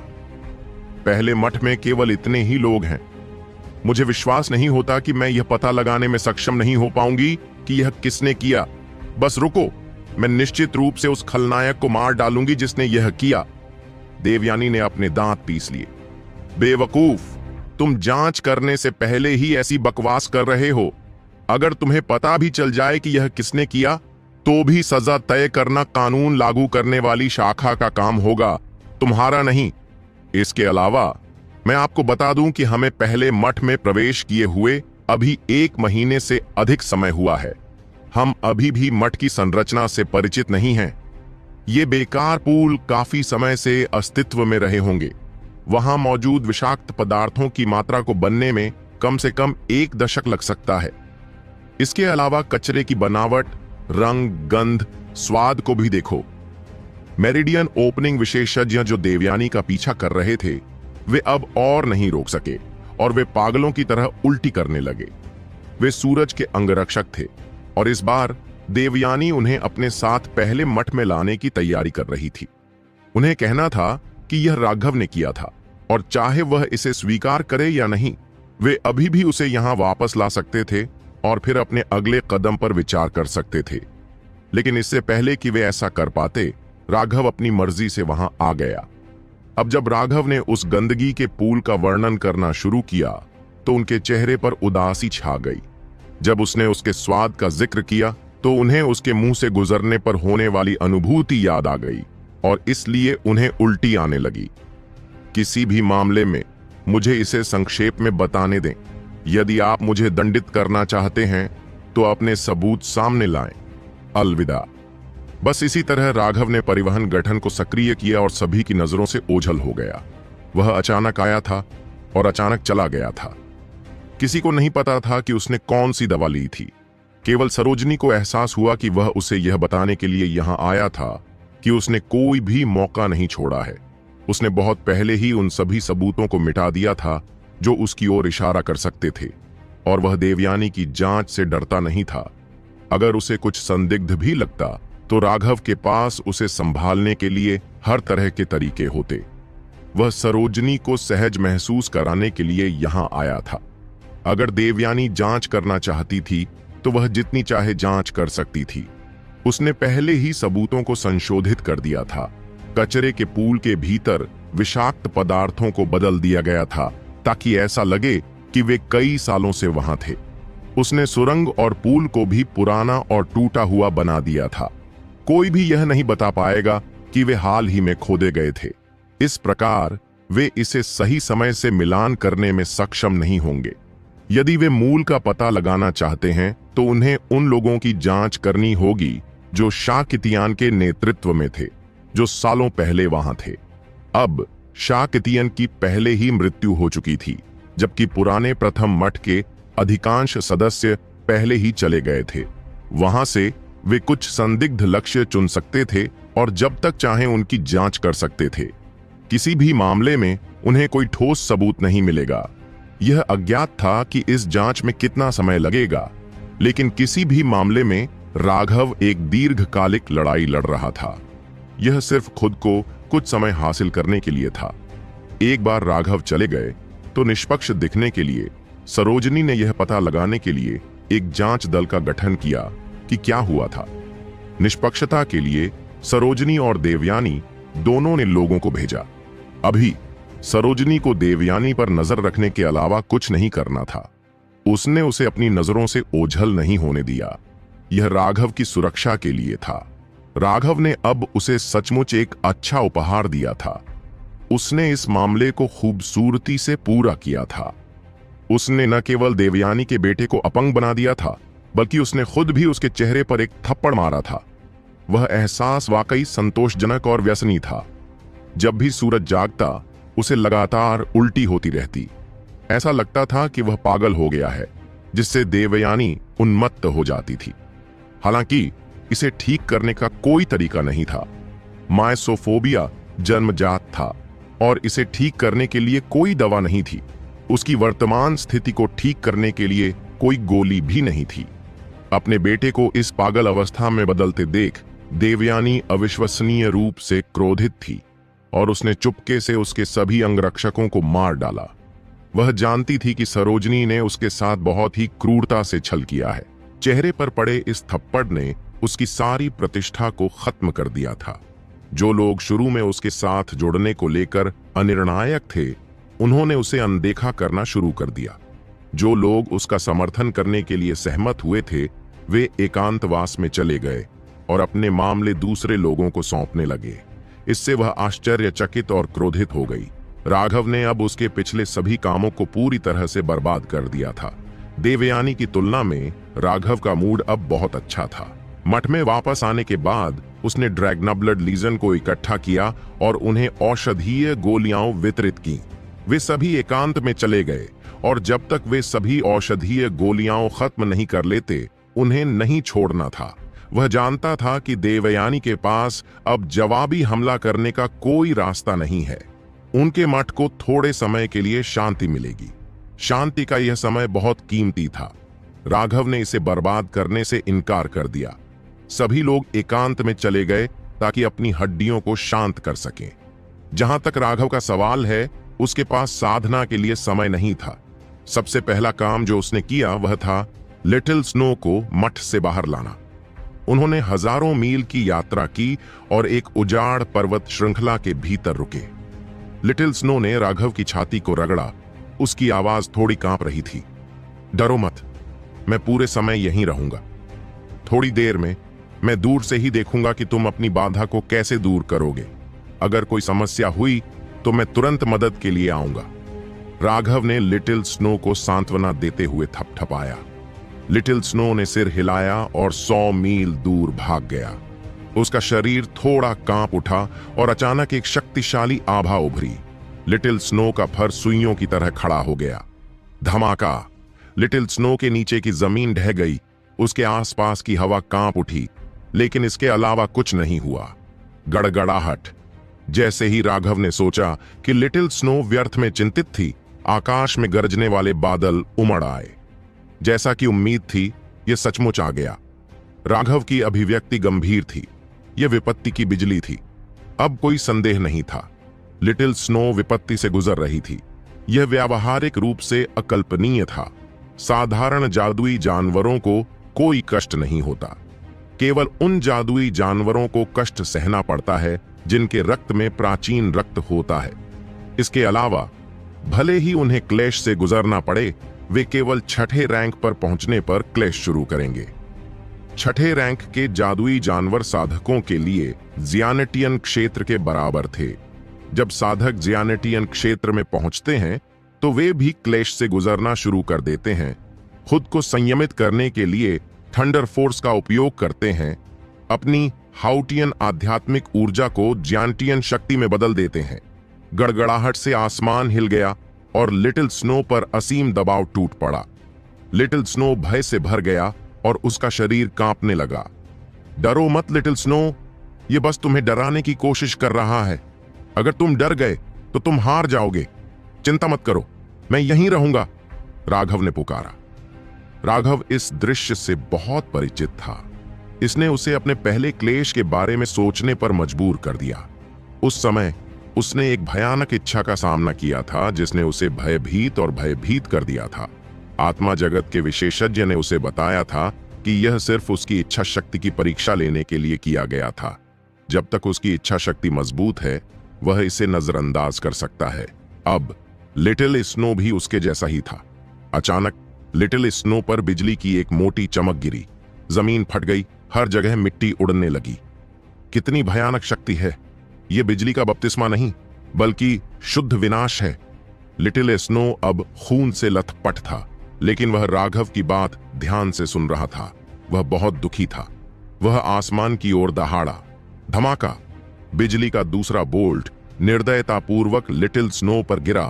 पहले मठ में केवल इतने ही लोग हैं। मुझे विश्वास नहीं होता कि मैं यह पता लगाने में सक्षम नहीं हो पाऊंगी कि यह किसने किया। बस रुको, मैं निश्चित रूप से उस खलनायक को मार डालूंगी जिसने यह किया। देवयानी ने अपने दांत पीस लिए। बेवकूफ, तुम जांच करने से पहले ही ऐसी बकवास कर रहे हो। अगर तुम्हें पता भी चल जाए कि यह किसने किया तो भी सजा तय करना कानून लागू करने वाली शाखा का काम होगा, तुम्हारा नहीं। इसके अलावा मैं आपको बता दूं कि हमें पहले मठ में प्रवेश किए हुए अभी 1 महीने से अधिक समय हुआ है। हम अभी भी मठ की संरचना से परिचित नहीं हैं। ये बेकार पुल काफी समय से अस्तित्व में रहे होंगे। वहां मौजूद विषाक्त पदार्थों की मात्रा को बनने में कम से कम 1 दशक लग सकता है। इसके अलावा कचरे की बनावट, रंग, गंध, स्वाद को भी देखो। मेरिडियन ओपनिंग विशेषज्ञ जो देवयानी का पीछा कर रहे थे, वे अब और नहीं रोक सके और वे पागलों की तरह उल्टी करने लगे। वे सूरज के अंगरक्षक थे और इस बार देवयानी उन्हें अपने साथ पहले मठ में लाने की तैयारी कर रही थी। उन्हें कहना था कि यह राघव ने किया था और चाहे वह इसे स्वीकार करे या नहीं, वे अभी भी उसे यहां वापस ला सकते थे और फिर अपने अगले कदम पर विचार कर सकते थे। लेकिन इससे पहले कि वे ऐसा कर पाते, राघव अपनी मर्जी से वहां आ गया। अब जब राघव ने उस गंदगी के पूल का वर्णन करना शुरू किया तो उनके चेहरे पर उदासी छा गई। जब उसने उसके स्वाद का जिक्र किया तो उन्हें उसके मुंह से गुजरने पर होने वाली अनुभूति याद आ गई और इसलिए उन्हें उल्टी आने लगी। किसी भी मामले में मुझे इसे संक्षेप में बताने दें। यदि आप मुझे दंडित करना चाहते हैं तो अपने सबूत सामने लाएं। अलविदा। बस इसी तरह राघव ने परिवहन गठन को सक्रिय किया और सभी की नजरों से ओझल हो गया। वह अचानक आया था और अचानक चला गया था। किसी को नहीं पता था कि उसने कौन सी दवा ली थी। केवल सरोजनी को एहसास हुआ कि वह उसे यह बताने के लिए यहां आया था कि उसने कोई भी मौका नहीं छोड़ा है। उसने बहुत पहले ही उन सभी सबूतों को मिटा दिया था जो उसकी ओर इशारा कर सकते थे, और वह देवयानी की जांच से डरता नहीं था। अगर उसे कुछ संदिग्ध भी लगता तो राघव के पास उसे संभालने के लिए हर तरह के तरीके होते। वह सरोजनी को सहज महसूस कराने के लिए यहां आया था। अगर देवयानी जांच करना चाहती थी तो वह जितनी चाहे जांच कर सकती थी। उसने पहले ही सबूतों को संशोधित कर दिया था। कचरे के पूल के भीतर विषाक्त पदार्थों को बदल दिया गया था ताकि ऐसा लगे कि वे कई सालों से वहां थे। उसने सुरंग और पूल को भी पुराना और टूटा हुआ बना दिया था। कोई भी यह नहीं बता पाएगा कि वे हाल ही में खोदे गए थे। इस प्रकार वे इसे सही समय से मिलान करने में सक्षम नहीं होंगे। यदि वे मूल का पता लगाना चाहते हैं तो उन्हें उन लोगों की जांच करनी होगी जो शाकितियान के नेतृत्व में थे, जो सालों पहले वहां थे। अब शाकितियन की पहले ही मृत्यु हो चुकी थी, जबकि पुराने प्रथम मठ के अधिकांश सदस्य पहले ही चले गए थे। वहां से वे कुछ संदिग्ध लक्ष्य चुन सकते थे और जब तक चाहें उनकी जांच कर सकते थे। किसी भी मामले में उन्हें कोई ठोस सबूत नहीं मिलेगा। यह अज्ञात था कि इस जांच में कितना समय लगेगा, लेकिन किसी भी मामले में राघव एक दीर्घकालिक लड़ाई लड़ रहा था। यह सिर्फ खुद को कुछ समय हासिल करने के लिए था। एक बार राघव चले गए तो निष्पक्ष दिखने के लिए सरोजनी ने यह पता लगाने के लिए एक जांच दल का गठन किया कि क्या हुआ था। निष्पक्षता के लिए सरोजनी और देवयानी दोनों ने लोगों को भेजा। अभी सरोजनी को देवयानी पर नजर रखने के अलावा कुछ नहीं करना था। उसने उसे अपनी नजरों से ओझल नहीं होने दिया। यह राघव की सुरक्षा के लिए था। राघव ने अब उसे सचमुच एक अच्छा उपहार दिया था। उसने इस मामले को खूबसूरती से पूरा किया था। उसने न केवल देवयानी के बेटे को अपंग बना दिया था, बल्कि उसने खुद भी उसके चेहरे पर एक थप्पड़ मारा था। वह एहसास वाकई संतोषजनक और व्यसनी था। जब भी सूरज जागता उसे लगातार उल्टी होती रहती। ऐसा लगता था कि वह पागल हो गया है, जिससे देवयानी उन्मत्त हो जाती थी। हालांकि इसे ठीक करने का कोई तरीका नहीं था। मायसोफोबिया जन्मजात था और इसे ठीक करने के लिए कोई दवा नहीं थी। उसकी वर्तमान स्थिति को ठीक करने के लिए कोई गोली भी नहीं थी। अपने बेटे को इस पागल अवस्था में बदलते देख देवयानी अविश्वसनीय रूप से क्रोधित थी और उसने चुपके से उसके सभी अंगरक्षकों को मार डाला। वह जानती थी कि सरोजनी ने उसके साथ बहुत ही क्रूरता से छल किया है। चेहरे पर पड़े इस थप्पड़ ने उसकी सारी प्रतिष्ठा को खत्म कर दिया था। जो लोग शुरू में उसके साथ जुड़ने को लेकर अनिर्णायक थे, उन्होंने उसे अनदेखा करना शुरू कर दिया। जो लोग उसका समर्थन करने के लिए सहमत हुए थे, वे एकांतवास में चले गए और अपने मामले दूसरे लोगों को सौंपने लगे। इससे वह आश्चर्यचकित और क्रोधित हो गई। राघव ने अब उसके पिछले सभी कामों को पूरी तरह से बर्बाद कर दिया था। देवयानी की तुलना में राघव का मूड अब बहुत अच्छा था। मठ में वापस आने के बाद उसने ड्रैगनाब्लड लीजन को इकट्ठा किया और उन्हें औषधीय गोलियां वितरित की। वे सभी एकांत में चले गए और जब तक वे सभी औषधीय गोलियां खत्म नहीं कर लेते, उन्हें नहीं छोड़ना था। वह जानता था कि देवयानी के पास अब जवाबी हमला करने का कोई रास्ता नहीं है। उनके मठ को थोड़े समय के लिए शांति मिलेगी। शांति का यह समय बहुत कीमती था। राघव ने इसे बर्बाद करने से इनकार कर दिया। सभी लोग एकांत में चले गए ताकि अपनी हड्डियों को शांत कर सकें। जहां तक राघव का सवाल है, उसके पास साधना के लिए समय नहीं था। सबसे पहला काम जो उसने किया वह था लिटिल स्नो को मठ से बाहर लाना। उन्होंने हजारों मील की यात्रा की और एक उजाड़ पर्वत श्रृंखला के भीतर रुके। लिटिल स्नो ने राघव की छाती को रगड़ा। उसकी आवाज थोड़ी कांप रही थी। डरो मत, मैं पूरे समय यहीं रहूंगा। थोड़ी देर में मैं दूर से ही देखूंगा कि तुम अपनी बाधा को कैसे दूर करोगे। अगर कोई समस्या हुई तो मैं तुरंत मदद के लिए आऊंगा। राघव ने लिटिल स्नो को सांत्वना देते हुए थपथपाया। लिटिल स्नो ने सिर हिलाया और 100 मील दूर भाग गया। उसका शरीर थोड़ा कांप उठा और अचानक एक शक्तिशाली आभा उभरी। लिटिल स्नो का फर सुइयों की तरह खड़ा हो गया। धमाका! लिटिल स्नो के नीचे की जमीन ढह गई। उसके आसपास की हवा कांप उठी, लेकिन इसके अलावा कुछ नहीं हुआ। गड़गड़ाहट! जैसे ही राघव ने सोचा कि लिटिल स्नो व्यर्थ में चिंतित थी, आकाश में गरजने वाले बादल उमड़ आए। जैसा कि उम्मीद थी, यह सचमुच आ गया। राघव की अभिव्यक्ति गंभीर थी। यह विपत्ति की बिजली थी। अब कोई संदेह नहीं था, लिटिल स्नो विपत्ति से गुजर रही थी। यह व्यावहारिक रूप से अकल्पनीय था। साधारण जादुई जानवरों को कोई कष्ट नहीं होता। केवल उन जादुई जानवरों को कष्ट सहना पड़ता है जिनके रक्त में प्राचीन रक्त होता है। इसके अलावा भले ही उन्हें क्लेश से गुजरना पड़े, वे केवल छठे रैंक पर पहुंचने पर क्लेश शुरू करेंगे। छठे रैंक के जादुई जानवर साधकों के लिए जियानेटियन क्षेत्र के बराबर थे। जब साधक जियानेटियन क्षेत्र में पहुंचते हैं तो वे भी क्लेश से गुजरना शुरू कर देते हैं। खुद को संयमित करने के लिए थंडर फोर्स का उपयोग करते हैं। अपनी हाउटियन आध्यात्मिक ऊर्जा को जियानेटियन शक्ति में बदल देते हैं। गड़गड़ाहट से आसमान हिल गया और लिटिल स्नो पर असीम दबाव टूट पड़ा। लिटिल स्नो भय से भर गया और उसका शरीर कांपने लगा। डरो मत लिटिल स्नो, ये बस तुम्हें डराने की कोशिश कर रहा है। अगर तुम डर गए तो तुम हार जाओगे। चिंता मत करो, मैं यहीं रहूंगा, राघव ने पुकारा। राघव इस दृश्य से बहुत परिचित था। इसने उसे अपने पहले क्लेश के बारे में सोचने पर मजबूर कर दिया। उस समय उसने एक भयानक इच्छा का सामना किया था जिसने उसे भयभीत कर दिया था। आत्मा जगत के विशेषज्ञ ने उसे बताया था कि यह सिर्फ उसकी इच्छा शक्ति की परीक्षा लेने के लिए किया गया था। जब तक उसकी इच्छा शक्ति मजबूत है, वह इसे नजरअंदाज कर सकता है। अब लिटिल स्नो भी उसके जैसा ही था। अचानक लिटिल स्नो पर बिजली की एक मोटी चमक गिरी। जमीन फट गई, हर जगह मिट्टी उड़ने लगी। कितनी भयानक शक्ति है! यह बिजली का बपतिस्मा नहीं, बल्कि शुद्ध विनाश है। लिटिल स्नो अब खून से लथपथ था, लेकिन वह राघव की बात ध्यान से सुन रहा था। वह बहुत दुखी था। वह आसमान की ओर दहाड़ा। धमाका! बिजली का दूसरा बोल्ट निर्दयतापूर्वक लिटिल स्नो पर गिरा।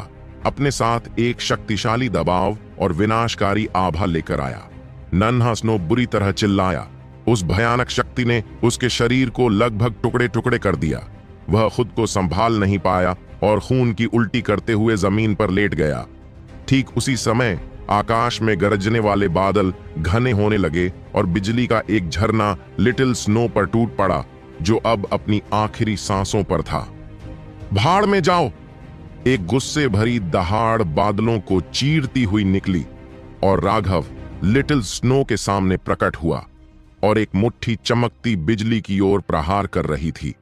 अपने साथ एक शक्तिशाली दबाव और विनाशकारी आभा लेकर आया। नन्हा स्नो बुरी तरह चिल्लाया। उस भयानक शक्ति ने उसके शरीर को लगभग टुकड़े टुकड़े कर दिया। वह खुद को संभाल नहीं पाया और खून की उल्टी करते हुए जमीन पर लेट गया। ठीक उसी समय आकाश में गरजने वाले बादल घने होने लगे और बिजली का एक झरना लिटिल स्नो पर टूट पड़ा, जो अब अपनी आखिरी सांसों पर था। भाड़ में जाओ! एक गुस्से भरी दहाड़ बादलों को चीरती हुई निकली और राघव लिटिल स्नो के सामने प्रकट हुआ और एक मुट्ठी चमकती बिजली की ओर प्रहार कर रही थी।